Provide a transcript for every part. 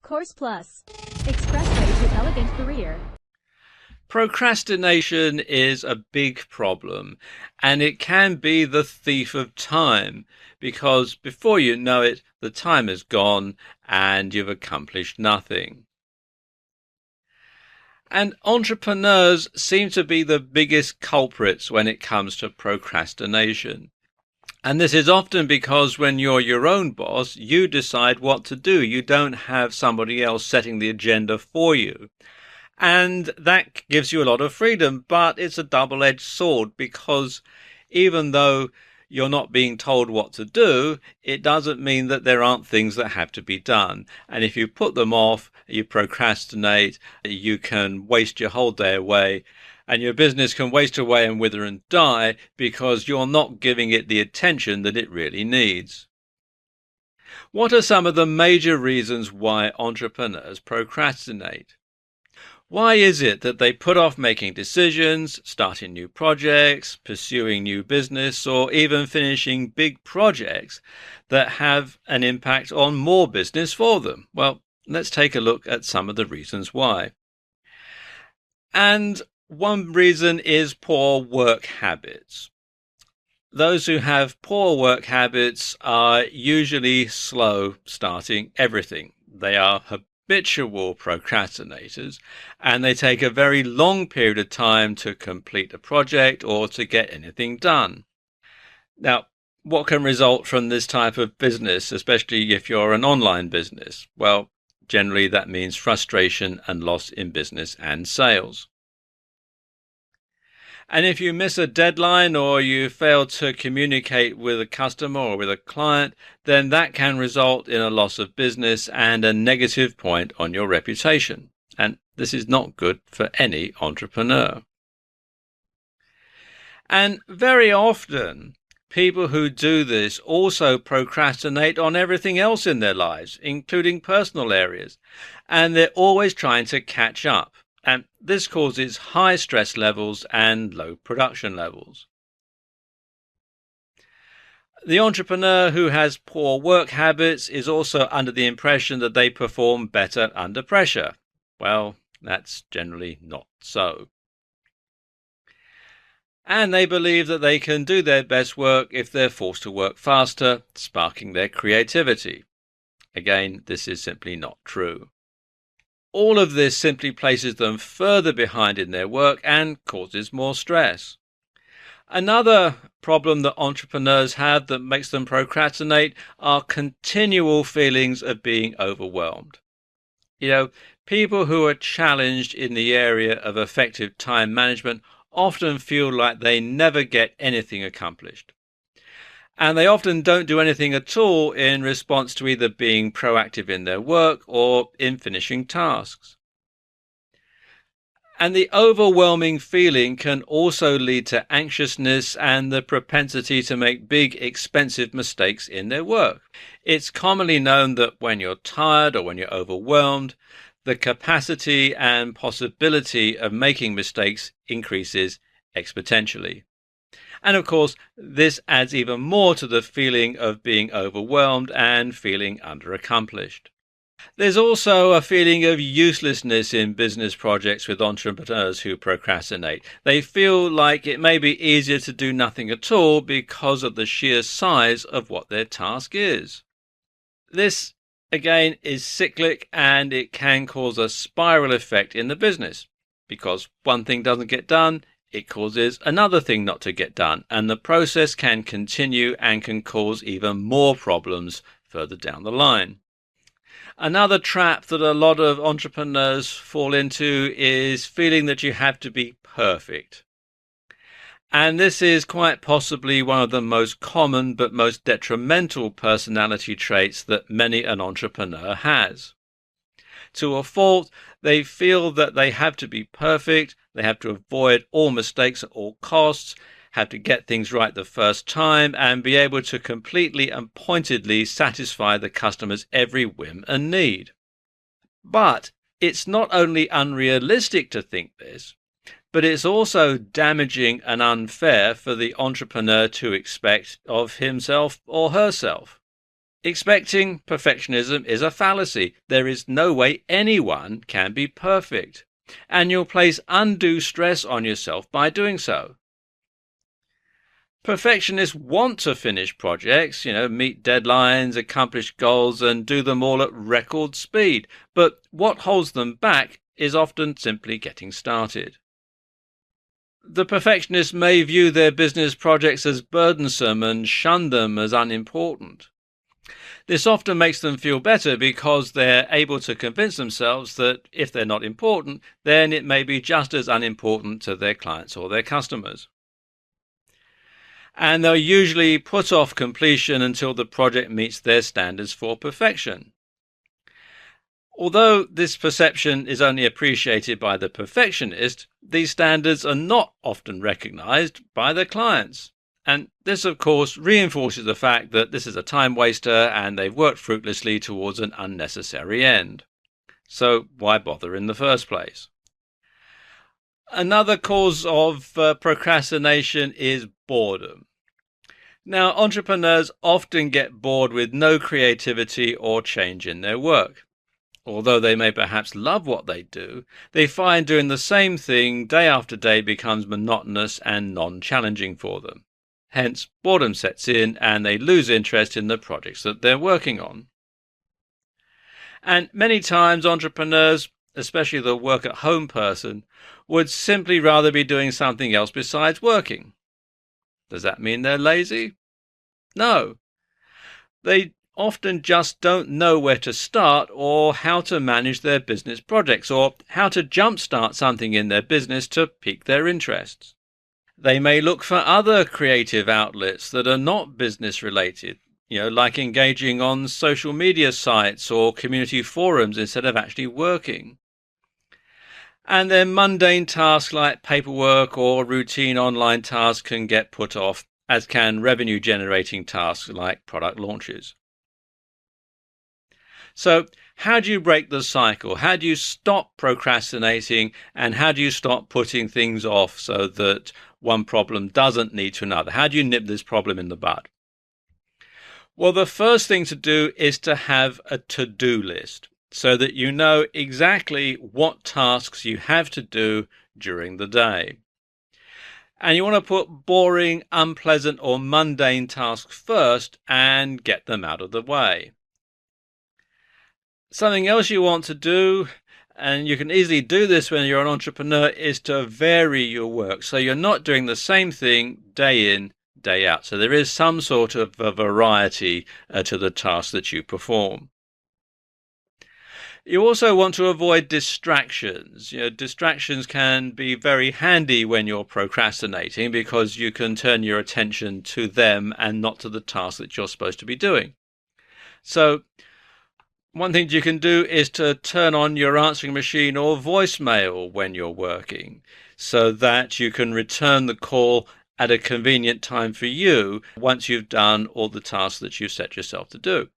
Course Plus. Expressway to elegant career. Procrastination is a big problem, and it can be the thief of time because before you know it, the time is gone and you've accomplished nothing. And entrepreneurs seem to be the biggest culprits when it comes to procrastination. And this is often because when you're your own boss, you decide what to do. You don't have somebody else setting the agenda for you. And that gives you a lot of freedom, but it's a double-edged sword because even though you're not being told what to do, it doesn't mean that there aren't things that have to be done. And if you put them off, you procrastinate, you can waste your whole day away, and your business can waste away and wither and die because you're not giving it the attention that it really needs. What are some of the major reasons why entrepreneurs procrastinate? Why is it that they put off making decisions, starting new projects, pursuing new business, or even finishing big projects that have an impact on more business for them? Well, let's take a look at some of the reasons why. And one reason is poor work habits. Those who have poor work habits are usually slow starting everything. They are habitual procrastinators, and they take a very long period of time to complete a project or to get anything done. Now, what can result from this type of business, especially if you're an online business? Well, generally that means frustration and loss in business and sales. And if you miss a deadline or you fail to communicate with a customer or with a client, then that can result in a loss of business and a negative point on your reputation. And this is not good for any entrepreneur. And very often, people who do this also procrastinate on everything else in their lives, including personal areas. And they're always trying to catch up. And this causes high stress levels and low production levels. The entrepreneur who has poor work habits is also under the impression that they perform better under pressure. Well, that's generally not so. And they believe that they can do their best work if they're forced to work faster, sparking their creativity. Again, this is simply not true. All of this simply places them further behind in their work and causes more stress. Another problem that entrepreneurs have that makes them procrastinate are continual feelings of being overwhelmed. People who are challenged in the area of effective time management often feel like they never get anything accomplished. And they often don't do anything at all in response to either being proactive in their work or in finishing tasks. And the overwhelming feeling can also lead to anxiousness and the propensity to make big, expensive mistakes in their work. It's commonly known that when you're tired or when you're overwhelmed, the capacity and possibility of making mistakes increases exponentially. And of course, this adds even more to the feeling of being overwhelmed and feeling underaccomplished. There's also a feeling of uselessness in business projects with entrepreneurs who procrastinate. They feel like it may be easier to do nothing at all because of the sheer size of what their task is. This, again, is cyclic and it can cause a spiral effect in the business because one thing doesn't get done, it causes another thing not to get done, and the process can continue and can cause even more problems further down the line. Another trap that a lot of entrepreneurs fall into is feeling that you have to be perfect. And this is quite possibly one of the most common but most detrimental personality traits that many an entrepreneur has. To a fault, they feel that they have to be perfect, they have to avoid all mistakes at all costs, have to get things right the first time, and be able to completely and pointedly satisfy the customer's every whim and need. But it's not only unrealistic to think this, but it's also damaging and unfair for the entrepreneur to expect of himself or herself. Expecting perfectionism is a fallacy. There is no way anyone can be perfect, and you'll place undue stress on yourself by doing so. Perfectionists want to finish projects, meet deadlines, accomplish goals, and do them all at record speed. But what holds them back is often simply getting started. The perfectionists may view their business projects as burdensome and shun them as unimportant. This often makes them feel better because they're able to convince themselves that if they're not important, then it may be just as unimportant to their clients or their customers. And they'll usually put off completion until the project meets their standards for perfection. Although this perception is only appreciated by the perfectionist, these standards are not often recognized by their clients. And this, of course, reinforces the fact that this is a time waster and they've worked fruitlessly towards an unnecessary end. So why bother in the first place? Another cause of procrastination is boredom. Now, entrepreneurs often get bored with no creativity or change in their work. Although they may perhaps love what they do, they find doing the same thing day after day becomes monotonous and non-challenging for them. Hence, boredom sets in and they lose interest in the projects that they're working on. And many times entrepreneurs, especially the work-at-home person, would simply rather be doing something else besides working. Does that mean they're lazy? No. They often just don't know where to start or how to manage their business projects or how to jumpstart something in their business to pique their interests. They may look for other creative outlets that are not business related, like engaging on social media sites or community forums instead of actually working. And then mundane tasks like paperwork or routine online tasks can get put off, as can revenue generating tasks like product launches. So how do you break the cycle? How do you stop procrastinating and how do you stop putting things off so that one problem doesn't lead to another? How do you nip this problem in the bud? Well, the first thing to do is to have a to-do list so that you know exactly what tasks you have to do during the day. And you want to put boring, unpleasant or mundane tasks first and get them out of the way. Something else you want to do, and you can easily do this when you're an entrepreneur, is to vary your work. So you're not doing the same thing day in, day out. So there is some sort of a variety to the tasks that you perform. You also want to avoid distractions. Distractions can be very handy when you're procrastinating because you can turn your attention to them and not to the task that you're supposed to be doing. So one thing you can do is to turn on your answering machine or voicemail when you're working so that you can return the call at a convenient time for you once you've done all the tasks that you've set yourself to do.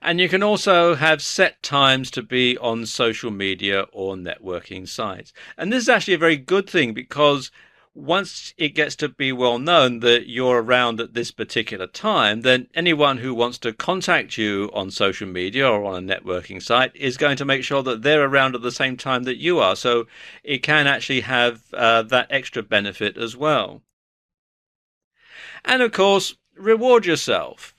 And you can also have set times to be on social media or networking sites. And this is actually a very good thing because once it gets to be well known that you're around at this particular time, then anyone who wants to contact you on social media or on a networking site is going to make sure that they're around at the same time that you are. So it can actually have that extra benefit as well. And of course, reward yourself.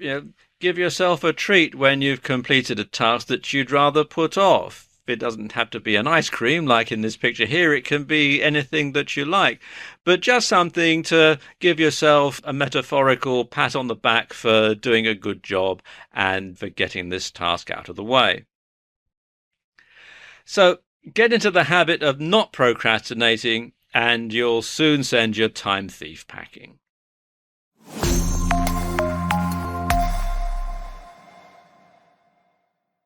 Give yourself a treat when you've completed a task that you'd rather put off. It doesn't have to be an ice cream like in this picture here. It can be anything that you like, but just something to give yourself a metaphorical pat on the back for doing a good job and for getting this task out of the way. So get into the habit of not procrastinating and you'll soon send your time thief packing.